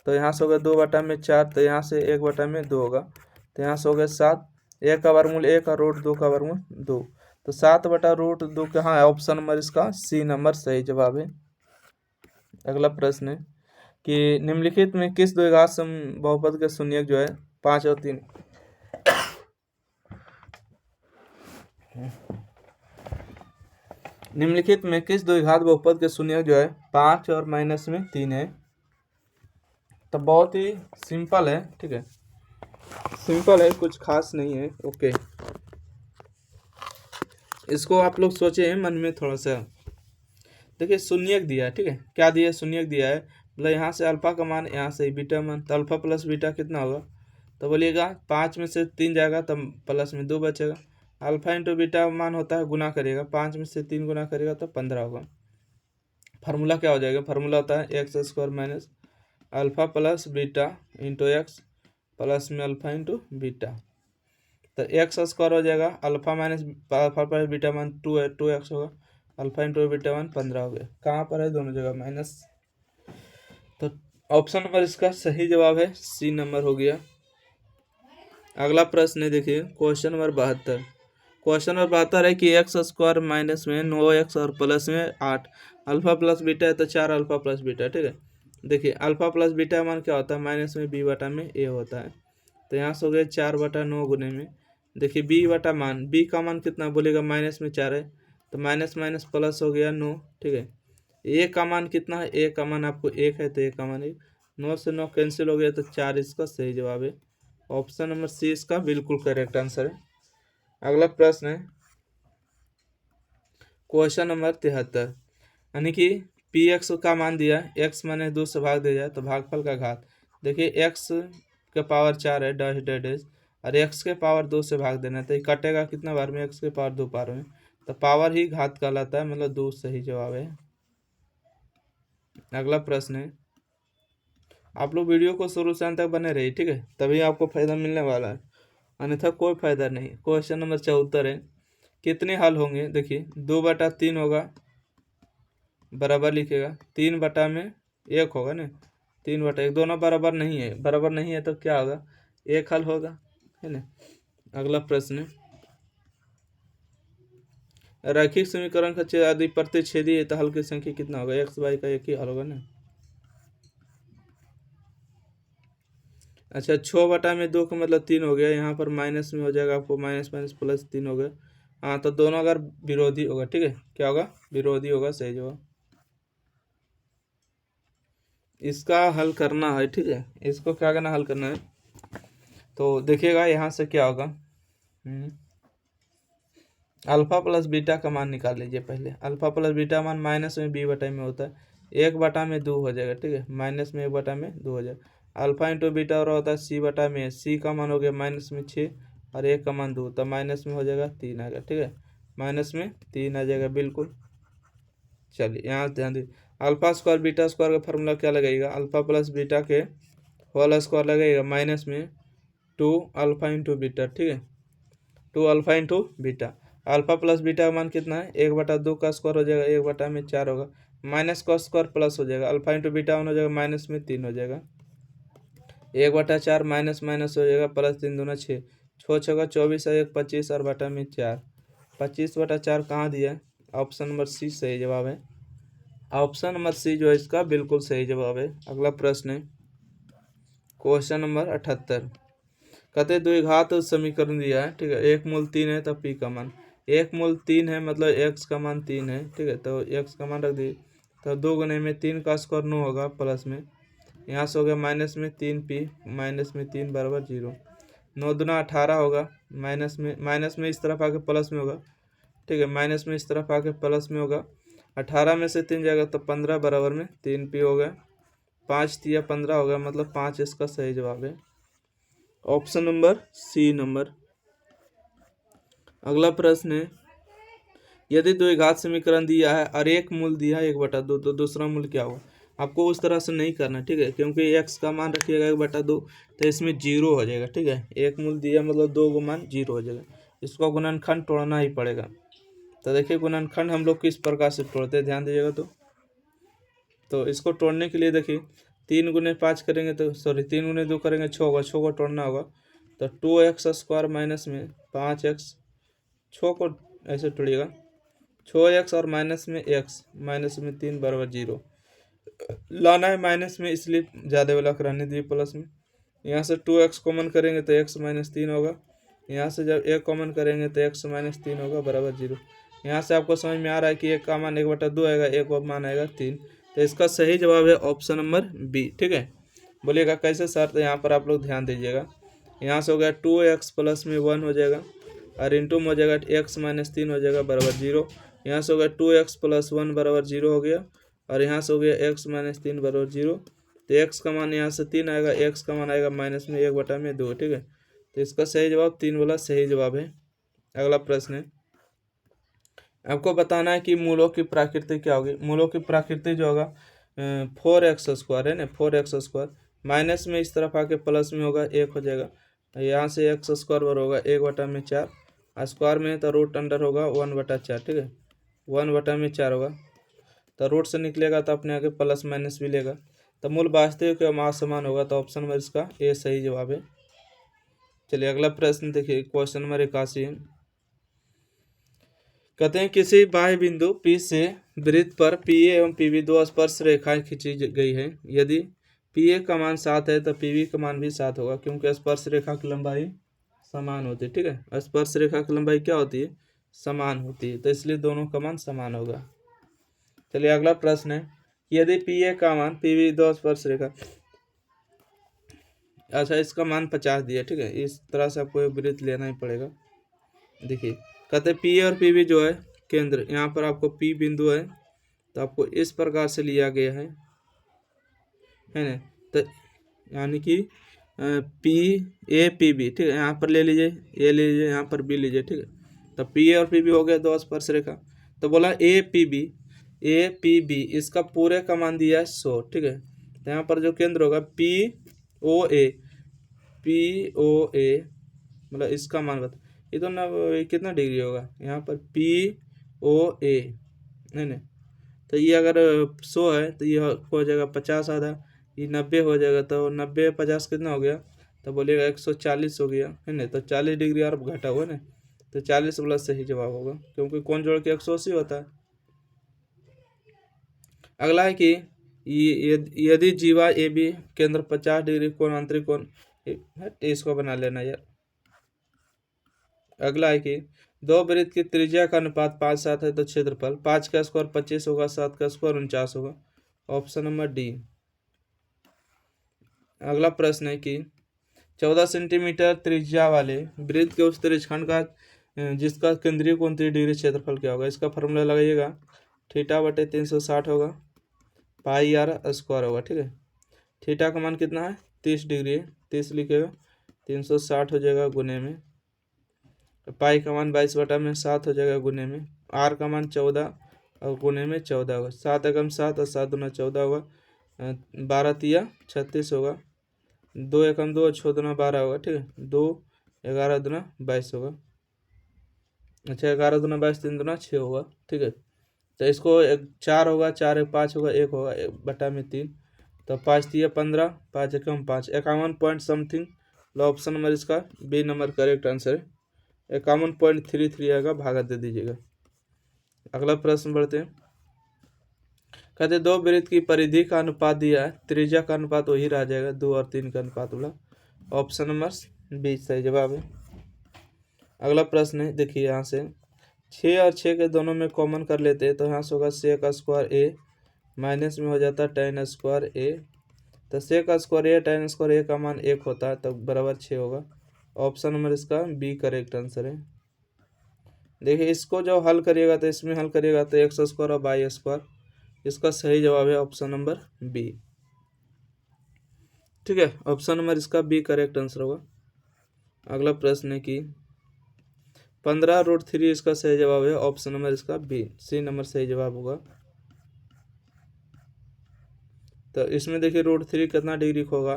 तो यहाँ से हो गया 2/4, तो यहाँ से 1/2 होगा, तो यहाँ से हो गया 7, 1 का वर्गमूल 1 और √2 का वर्गमूल 2, तो 7/√2 के, हाँ ऑप्शन नंबर इसका सी नंबर सही जवाब है। अगला प्रश्न है कि निम्नलिखित में किस द्विघात बहुपद के शून्यक जो है 5 और 3, निम्नलिखित में किस द्विघात बहुपद के शून्यक जो है 5 और -3 है। तो बहुत ही सिंपल है, ठीक है, सिंपल है, कुछ खास नहीं है, ओके। इसको आप लोग सोचे मन में थोड़ा सा। देखिए शून्यक दिया है, ठीक है, क्या दिया है, शून्यक दिया है, मतलब यहाँ से अल्फा का मान, यहाँ से बीटा मान, तो अल्फा प्लस बीटा कितना होगा, तो बोलिएगा 5 में से 3 जाएगा तब प्लस में 2 बचेगा, अल्फा इंटू बीटा मान होता है गुना करिएगा, 5 में से 3 गुना करिएगा तो 15 होगा। फार्मूला क्या हो जाएगा, फार्मूला होता है x² minus alpha plus beta into x plus में अल्फा इंटू बीटा, तो x² हो जाएगा, alpha minus alpha plus beta मान 2 है, 2x होगा, अल्फा इंटू बीटा मान 15 हो गया, कहाँ पर है दोनों जगह माइनस, तो ऑप्शन नंबर इसका सही जवाब है, सी नंबर हो गया। अगला प्रश्न है, देखिए क्वेश्चन नंबर 72, क्वेश्चन नंबर 72 है कि x² माइनस में 9x और प्लस में 8, अल्फा प्लस बीटा है तो 4 अल्फा प्लस बीटा, ठीक है। देखिए अल्फा प्लस बीटा मान क्या होता है, माइनस में b बटा में a होता है, तो यहाँ से हो गया 4/9 गुने में, देखिए b बटा मान, b का मान कितना बोलेगा, माइनस में 4 है, तो माइनस माइनस प्लस हो गया 9, ठीक है। a का मान कितना है, a का मान आपको 1 है, तो a का मान 1, 9 से 9 कैंसिल हो गया, तो 4 इसका सही जवाब है। ऑप्शन नंबर सी इसका बिल्कुल करेक्ट आंसर है। अगला प्रश्न है क्वेश्चन नंबर 73, यानी कि px का मान दिया, x माने 2 से भाग दिया जाए तो भागफल का घात, देखिए x के पावर 4 है डैश डैश डैश, और x के पावर 2 से भाग देना, तो ये कटेगा कितना बार में, x के पावर 2 बार में, तो पावर ही घात कहलाता है, मतलब 2 सही जवाब है। अगला प्रश्न है, आप लोग वीडियो को शुरू से अंत तक बने रहिए, ठीक है, तभी आपको फायदा मिलने वाला है, अन्यथा कोई फायदा नहीं। क्वेश्चन नंबर 74 है, कितने हल होंगे, देखिए 2/3 होगा, बराबर लिखेगा, 3/1 होगा ना, 3/1, दोनों बराबर नहीं है, बराबर नहीं है तो क्या होगा, एक हल होगा, है ना। अगला प्रश्न, रैखिक समीकरण का यदि प्रतिच्छेदी है तो हल की संख्या कितना होगा, x/y का एक ही हल होगा ना। अच्छा 6/2 का मतलब 3 हो गया, यहाँ पर माइनस में हो जाएगा आपको, माइनस माइनस प्लस 3 हो गया, हाँ तो दोनों अगर विरोधी होगा, ठीक है, क्या होगा, विरोधी होगा, सही जवाब। इसका हल करना है, ठीक है, इसको क्या करना, हल करना है, तो देखिएगा यहाँ से क्या होगा, अल्फा प्लस बीटा का मान निकाल लीजिए पहले, अल्फा प्लस बीटा मान माइनस में b/में होता है, 1/2 हो जाएगा, ठीक है, माइनस में 1/2 हो जाएगा, अल्फा इंटू बीटा और होता है c/में, c का मान हो गया माइनस में 6 और 1 का मान 2, तो माइनस में हो जाएगा 3 आ गया, ठीक है, माइनस में 3 आ जाएगा बिल्कुल। चलिए यहाँ ध्यान दीजिए, अल्फा स्क्वायर बीटा स्क्वायर का फॉर्मूला क्या लगेगा, अल्फा प्लस बीटा के होल स्क्वायर लगेगा माइनस में 2 अल्फा इंटू बीटा, ठीक है, 2 alpha into beta, alpha plus beta का मान कितना है, 1/2 का स्क्वायर हो जाएगा, 1/4 होगा, माइनस का स्क्वायर प्लस हो जाएगा, अल्फा इंटू बीटा वन हो जाएगा, माइनस में 3 हो जाएगा, 1/4 माइनस माइनस हो जाएगा, प्लस 3 दूना 6, 6×6 = 24 और 1 25 और बटा में 4, 25/4 कहाँ दिया है? ऑप्शन नंबर सी सही जवाब है। ऑप्शन नंबर सी जो है इसका बिल्कुल सही जवाब है। अगला प्रश्न है क्वेश्चन नंबर 78। कहते द्विघात समीकरण दिया है, ठीक है, 1 मूल 3 है, तब पी का मान 1 मूल 3 है, मतलब एक्स का मान 3 है, ठीक है, तो एक्स का मान रख दिए, तो 2 गुने में 3 का स्क्वायर 9 होगा, प्लस में यहाँ से हो गया माइनस में 3p माइनस में 3 बराबर 0, 9 दूना 18 होगा, माइनस में इस तरफ आके प्लस में होगा, ठीक है, माइनस में इस तरफ आके प्लस में होगा, 18 में से 3 जाएगा तो 15 बराबर में 3p हो गया, 5 तिया 15 हो गया, मतलब 5 इसका सही जवाब है। Option number C number. अगला प्रश्न है यदि द्विघात समीकरण दिया है और एक मूल दिया है 1/2, तो दूसरा मूल क्या होगा? आपको उस तरह से नहीं करना, ठीक है, क्योंकि एक्स का मान रखिएगा 1/2 तो इसमें 0 हो जाएगा, ठीक है, एक मूल दिया मतलब 2 का मान 0 हो जाएगा, इसको गुणनखंड तोड़ना ही पड़ेगा। तो देखिए गुणनखंड हम लोग किस प्रकार से तोड़ते हैं, ध्यान दीजिएगा। तो इसको तोड़ने के लिए देखिए 3 × 5 करेंगे तो 3 × 2 करेंगे 6 होगा, 6 को तोड़ना होगा तो 2x² माइनस में 5x, 6 को ऐसे तोड़िएगा, 6x और माइनस में x माइनस में 3 बराबर 0 लाना है, माइनस में इसलिए ज़्यादा वाला कराने दिए प्लस में। यहाँ से 2x कॉमन करेंगे तो x माइनस 3 होगा, यहाँ से जब एक कॉमन करेंगे तो x माइनस 3 होगा बराबर 0। यहाँ से आपको समझ में आ रहा है कि एक का मान 1/2 आएगा, एक और मान आएगा 3, तो इसका सही जवाब है ऑप्शन नंबर बी, ठीक है। बोलिएगा कैसे सर? तो यहाँ पर आप लोग ध्यान दीजिएगा, यहाँ से हो गया 2x प्लस में 1 हो जाएगा और इंटू में हो जाएगा x माइनस 3 हो जाएगा बराबर 0, यहाँ से हो गया 2x प्लस 1 बराबर 0 हो गया और यहाँ से हो गया x माइनस 3 बराबर 0, तो x का मान यहाँ से 3 आएगा, x का मान आएगा माइनस में 1/2, ठीक है, तो इसका सही जवाब 3 वाला सही जवाब है। अगला प्रश्न है आपको बताना है कि मूलों की प्रकृति क्या होगी। मूलों की प्रकृति जो होगा 4x² है ना, 4x² माइनस में इस तरफ आके प्लस में होगा 1 हो जाएगा, यहाँ से x² बराबर होगा 1/4, स्क्वायर में तो रूट अंडर होगा 1/4, ठीक है, 1/4 होगा, तो रूट से निकलेगा तो अपने आगे प्लस माइनस भी लेगा, तो मूल वास्तविक या मास समान होगा, तो ऑप्शन नंबर इसका ए सही जवाब है। चलिए अगला प्रश्न देखिए क्वेश्चन नंबर 81 है। कहते हैं किसी बाह्य बिंदु P से वृत्त पर PA एवं PB दो स्पर्श रेखाएं खींची गई है, यदि PA का मान 7 है तो PB का मान भी 7 होगा, क्योंकि स्पर्श रेखा की लंबाई समान होती है, ठीक है, स्पर्श रेखा की लंबाई क्या होती है? समान होती है, तो इसलिए दोनों का मान समान होगा। चलिए अगला प्रश्न है यदि PA का मान PB दो स्पर्श रेखा, अच्छा इसका मान 50 दिया, ठीक है, इस तरह से आपको एक वृत्त लेना ही पड़ेगा। देखिए कहते हैं PA और PB जो है केंद्र, यहाँ पर आपको P बिंदु है तो आपको इस प्रकार से लिया गया है ना, तो यानी कि PA PB, ठीक है, यहाँ पर ले लीजिए, A ले लीजिए, यहाँ पर B लीजिए, ठीक है, तो PA और PB हो गया दो स्पर्श रेखा, तो बोला APB इसका पूरे का मान दिया है 100, ठीक है, तो यहाँ पर जो केंद्र होगा POA मतलब इसका मान बता, ये तो ना कितना डिग्री होगा, यहाँ पर POA है ना, तो ये अगर 100 है तो ये हो जाएगा 50 आधा, ये 90 हो जाएगा, तो 90 50 कितना हो गया, तो बोलिएगा 140 हो गया है ना, तो 40 डिग्री और घटा हुआ ना, तो 40 वाला सही जवाब होगा, क्योंकि कोण जोड़ के 180 होता है। अगला है कि यदि जीवा AB केंद्र 50 डिग्री कोण आंतरिक कोण, इसको बना लेना यार। अगला है कि दो वृत्त की त्रिज्या का अनुपात 5:7 है, तो क्षेत्रफल 5 का स्क्वायर 25 होगा, 7 का स्क्वायर 49 होगा, ऑप्शन नंबर डी। अगला प्रश्न है कि 14 सेंटीमीटर त्रिज्या वाले वृत्त के उस त्रिज्यखंड का जिसका केंद्रीय कोण 30 डिग्री क्षेत्रफल क्या होगा? इसका फॉर्मूला लगाइएगा, θ/360 होगा, πr² होगा, ठीक है, थीटा का मान कितना है 30 डिग्री है, 30 लिखेगा, 360 हो जाएगा गुने में, पाई का मान 22/7 हो जाएगा गुने में, आर का मान 14 और गुने में 14 होगा, 7 एकम 7 और 7 दूना 14 होगा, 12 तिया 36 होगा, 2 एकम 2 और 6 दूना 12 होगा, ठीक है, 2 11 दूना 22 होगा, अच्छा 11 दूना 22 3 दूना 6 होगा, ठीक है, तो इसको एक 4 होगा, 4 एक 5 होगा, 1 होगा, 1/3, तो 5 दिए 15, 5 एकम 5, 51 पॉइंट समथिंग। ऑप्शन नंबर इसका बी नंबर करेक्ट आंसर है। 51.33 आएगा, भागा दे दीजिएगा। अगला प्रश्न बढ़ते हैं। कहते 2 वृत्त की परिधि का अनुपात दिया है, त्रिज्या का अनुपात वही रह जाएगा, 2 और 3 का अनुपात वाला। ऑप्शन नंबर बी सही जवाब है। अगला प्रश्न है, देखिए यहाँ से 6 और 6 के दोनों में कॉमन कर लेते हैं, तो यहाँ से होगा सेक स्क्वायर ए, माइनस में हो जाता है tan स्क्वायर ए, तो सेक स्क्वायर ए tan स्क्वायर ए का मान 1 होता है, तो बराबर 6 होगा। ऑप्शन नंबर इसका बी करेक्ट आंसर है। देखिए इसको जो हल करिएगा तो इसमें हल करिएगा तो एक्स स्क्वायर और वाई स्क्वायर, इसका सही जवाब है ऑप्शन नंबर बी। ठीक है, ऑप्शन नंबर इसका बी करेक्ट आंसर होगा। अगला प्रश्न है कि 15√3 इसका सही जवाब है, ऑप्शन नंबर इसका बी, सी नंबर सही जवाब होगा। तो इसमें देखिए √3 कितना डिग्री का होगा,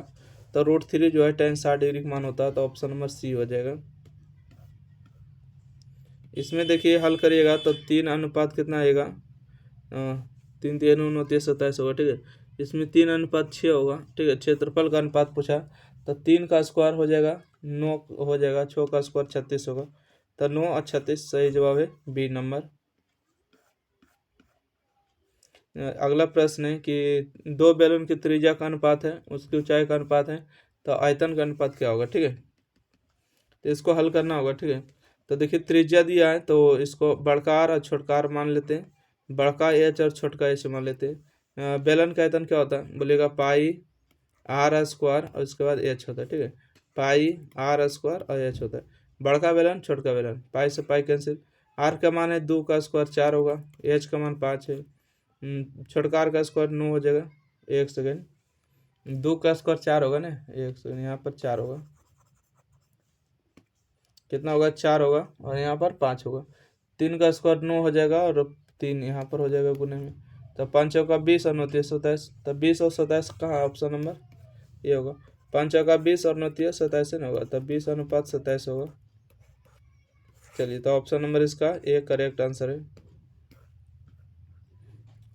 तो √3 जो है tan 60 डिग्री का मान होता है, तो ऑप्शन नंबर सी हो जाएगा। इसमें देखिए हल करिएगा तो 3 अनुपात कितना आएगा, 3 3 29 27 होगा। ठीक है, इसमें 3:6 होगा। ठीक है, क्षेत्रफल का अनुपात पूछा, तो 3 का स्क्वायर हो जाएगा 9 हो जाएगा, 6 का स्क्वायर 36 होगा, तो 9 और 36 सही जवाब है बी नंबर। अगला प्रश्न है कि 2 बैलून की त्रिज्या का अनुपात है, उसकी ऊंचाई का अनुपात है, तो आयतन का अनुपात क्या होगा। ठीक है, तो इसको हल करना होगा। ठीक है, तो देखिए त्रिज्या दिया है, तो इसको बड़का आर और छोटका आर मान लेते हैं, बड़का एच और छोटका एच मान लेते हैं। बेलन का आयतन क्या होता है, बोलेगा पाई आर स्क्वायर और उसके बाद एच होता है। ठीक है, पाई आर स्क्वायर और एच होता है, बड़का बेलन छोटका बेलन, पाई से पाई कैंसिल, आर का मान है 2 का स्क्वायर 4 होगा, एच का मान 5 है, छोटका आर का स्क्वायर 9 हो जाएगा। एक सेकेंड, 2 का स्क्वायर 4 होगा ना, एक सेकेंड, यहाँ पर 4 होगा, कितना होगा 4 होगा, और यहाँ पर 5 होगा, 3 का स्क्वायर 9 हो जाएगा, और 3 यहाँ पर हो जाएगा गुने में, तो 5 का 20 और 9 27, तो 20 और 27 कहाँ, ऑप्शन नंबर ये होगा, 5 का 20 और 9 27 ना होगा, तो 20:27 होगा। चलिए, तो ऑप्शन नंबर इसका ए करेक्ट आंसर है।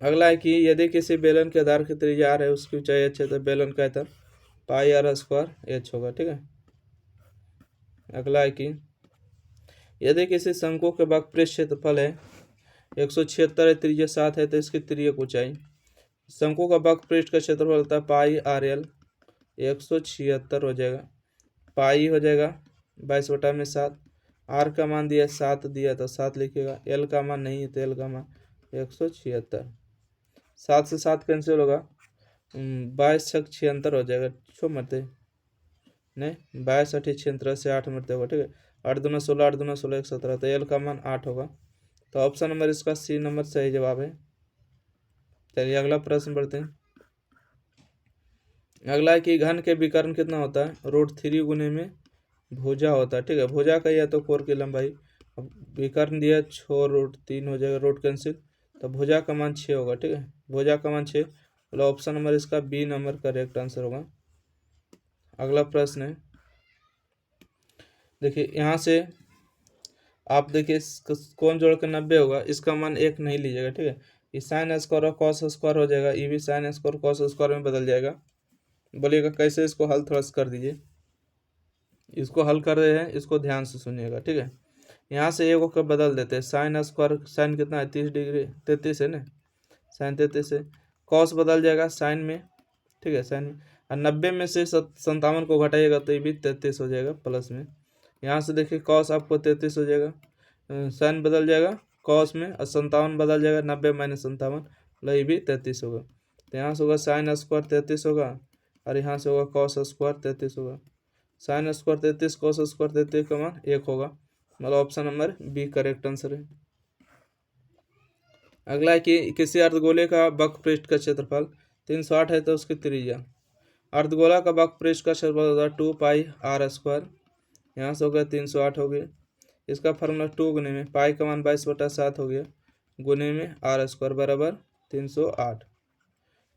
अगला है कि यदि किसी बेलन के आधार की त्रिज्या आर है, उसकी ऊंचाई एच है, तो बेलन का आयतन पाई आर स्क्वायर एच होगा। ठीक है, अगला है कि यदि किसी शंकु के वक्रपृष्ठ क्षेत्रफल है 176 है, त्रिज्या 7 है, तो इसकी तिर्यक ऊंचाई, शंकु का वक्रपृष्ठ का क्षेत्रफल होता है पाई आर एल, 176 हो जाएगा, पाई हो जाएगा 22/7, आर का मान दिया 7 दिया, तो 7 लिखिएगा, एल का मान नहीं है, तो एल का मान 176, 7 से 7 कैंसिल होगा, 22 छक 76 हो जाएगा, छो मरते नहीं, 22 8 76 से 8 मरते होगा। ठीक है, 8 दूना 16, 8 दूना 16 1 17, तो एल का मान 8 होगा, तो ऑप्शन नंबर इसका सी नंबर सही जवाब है। चलिए अगला प्रश्न बढ़ते हैं। अगला है कि घन के विकर्ण कितना होता है, √3 गुने में भुजा होता है। ठीक है, भुजा का या तो कोर की लंबाई, अब विकर्ण दिया 6√3 हो जाएगा, रूट कैंसिल, तो भुजा का मान 6 होगा। ठीक है, भुजा का मान 6, मतलब ऑप्शन नंबर इसका बी नंबर करेक्ट आंसर होगा। अगला प्रश्न है, देखिए यहाँ से आप देखिए कौन जोड़ के 90 होगा, इसका मान 1 नहीं लीजिएगा। ठीक है, ये साइन स्क्वायर और कॉस स्क्वायर हो जाएगा, ये भी साइन स्क्वायर कॉस स्क्वायर में बदल जाएगा। बोलिएगा कैसे, इसको हल थोड़ा सा कर दीजिए। इसको हल कर रहे हैं, इसको ध्यान से सुनिएगा। ठीक है, यहाँ से एगो को बदल देते हैं, साइन स्क्वायर, साइन कितना है 30 डिग्री, 33 है ना, साइन 33 है, कॉस बदल जाएगा साइन में। ठीक है, साइन में, और 90 में से 57 को घटाइएगा तो ये भी 33 हो जाएगा प्लस में। यहाँ से देखिए कॉस आपको 33 हो जाएगा, साइन बदल जाएगा कॉस में, और 57 बदल जाएगा 90 - 57, मतलब ये भी 33 होगा। तो यहाँ से होगा साइन स्क्वायर 33 होगा, और यहाँ से होगा कॉस स्क्वायर 33 होगा, साइन स्क्वायर 33 कॉस स्क्वायर 33 का मान 1 होगा, मतलब option number B correct answer है। अगला है कि किसी अर्धगोले का वक्रपृष्ठ का क्षेत्रफल 308 है, तो उसकी त्रिज्या, अर्धगोला का वक्रपृष्ठ का क्षेत्रफल होता है 2 पाई आर स्क्वायर, यहाँ से हो गया 308 हो गया, इसका फॉर्मूला 2 गुने में पाई का मान 22/7 हो गया, गुने में आर स्क्वायर बराबर 308।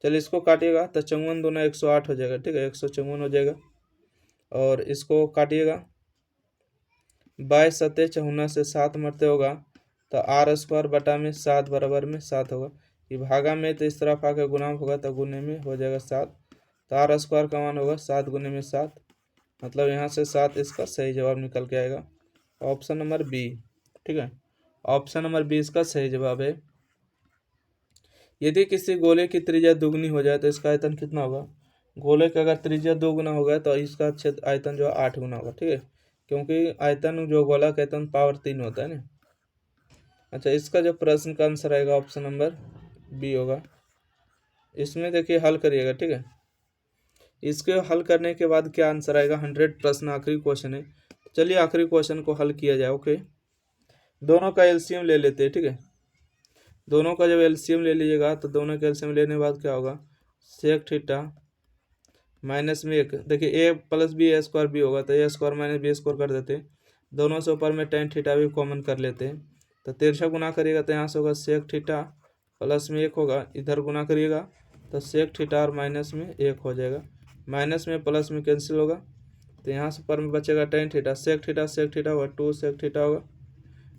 चलिए इसको काटिएगा तो 54 दूना 108 हो जाएगा। ठीक है, 154 हो जाएगा, और इसको काटिएगा 22 × 7 = 54 से 7 मरते होगा, तो आर स्क्वायर बटा में 7 बराबर में 7 होगा। ये भागा में तो इस तरफ आकर गुना होगा तो गुने में हो जाएगा 7। तो आर स्क्वायर का मान होगा 7 गुने में 7, मतलब यहाँ से 7 इसका सही जवाब निकल के आएगा। ऑप्शन नंबर बी, ठीक है, ऑप्शन नंबर बी इसका सही जवाब है। यदि किसी गोले की त्रिज्या दुगनी हो जाए तो इसका आयतन कितना होगा? गोले का अगर त्रिज्या 2 गुना हो गया तो इसका क्षेत्र आयतन जो है 8 गुना होगा, ठीक है, क्योंकि आयतन जो गोला का आयतन पावर 3 होता है ना। अच्छा, इसका जो प्रश्न का आंसर आएगा ऑप्शन नंबर बी होगा। इसमें देखिए हल करिएगा, ठीक है, इसके हल करने के बाद क्या आंसर आएगा 100 प्रश्न आखिरी क्वेश्चन है। चलिए आखिरी क्वेश्चन को हल किया जाए। ओके, दोनों का एलसीएम ले लेते हैं, ठीक है, दोनों का जब एलसीएम ले लीजिएगा तो दोनों का एलसीएम लेने के बाद क्या होगा, सेक थीटा माइनस में 1, देखिए ए प्लस बी ए स्क्वायर बी होगा तो ए स्क्वायर माइनस बी स्क्वायर कर देते हैं, दोनों से ऊपर में टेन थीटा भी कॉमन कर लेते हैं। तो तिरछा गुना करिएगा तो यहाँ से होगा सेक थीटा प्लस में 1 होगा, इधर गुना करिएगा तो सेक थीटा और माइनस में 1 हो जाएगा, माइनस में प्लस में कैंसिल होगा तो यहाँ से ऊपर में बचेगा टेन थीटा, सेक थीटा होगा 2 सेक थीटा होगा,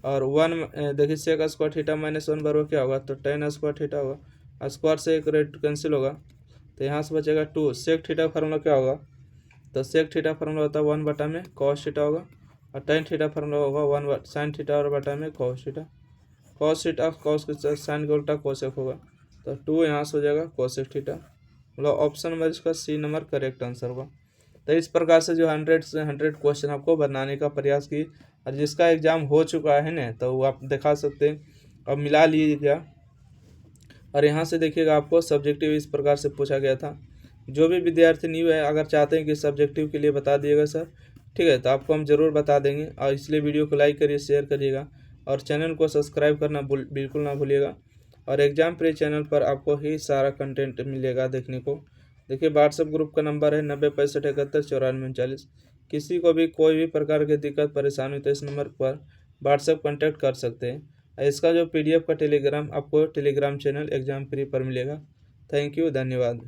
और 1 देखिए सेक स्क्वायर थीटा माइनस 1 बराबर क्या होगा, तो टेन स्क्वायर थीटा होगा, स्क्वायर से एक रेट कैंसिल होगा तो यहाँ से बचेगा 2। सेक थीटा फार्मूला क्या होगा, तो सेक थीटा फार्मूला होता है 1 बटा में कॉस थीटा होगा, और टेन थीटा फार्मूला होगा 1 साइन थीटा और बटा में cos theta, cos theta cos के साइन का उल्टा कोसेक होगा, तो 2 यहाँ से हो जाएगा कोसेक थीटा, मतलब ऑप्शन नंबर इसका सी नंबर करेक्ट आंसर होगा। तो इस प्रकार से जो 100 से 100 क्वेश्चन आपको बनाने का प्रयास की, और जिसका एग्जाम हो चुका है ना तो वो आप दिखा सकते हैं, अब मिला लीजिएगा। और यहाँ से देखिएगा आपको सब्जेक्टिव इस प्रकार से पूछा गया था। जो भी विद्यार्थी न्यू है अगर चाहते हैं कि सब्जेक्टिव के लिए बता दिएगा सर, ठीक है, तो आपको हम ज़रूर बता देंगे, और इसलिए वीडियो को लाइक करिए, शेयर करिएगा, और चैनल को सब्सक्राइब करना बिल्कुल ना भूलिएगा। और एग्जाम प्री चैनल पर आपको ही सारा कंटेंट मिलेगा देखने को। देखिए व्हाट्सएप ग्रुप का नंबर है 9065719449। किसी को भी कोई भी प्रकार की दिक्कत परेशानी तो इस नंबर पर व्हाट्सएप कॉन्टैक्ट कर सकते हैं। इसका जो पीडीएफ का टेलीग्राम आपको टेलीग्राम चैनल एग्जाम प्री पर मिलेगा। थैंक यू, धन्यवाद।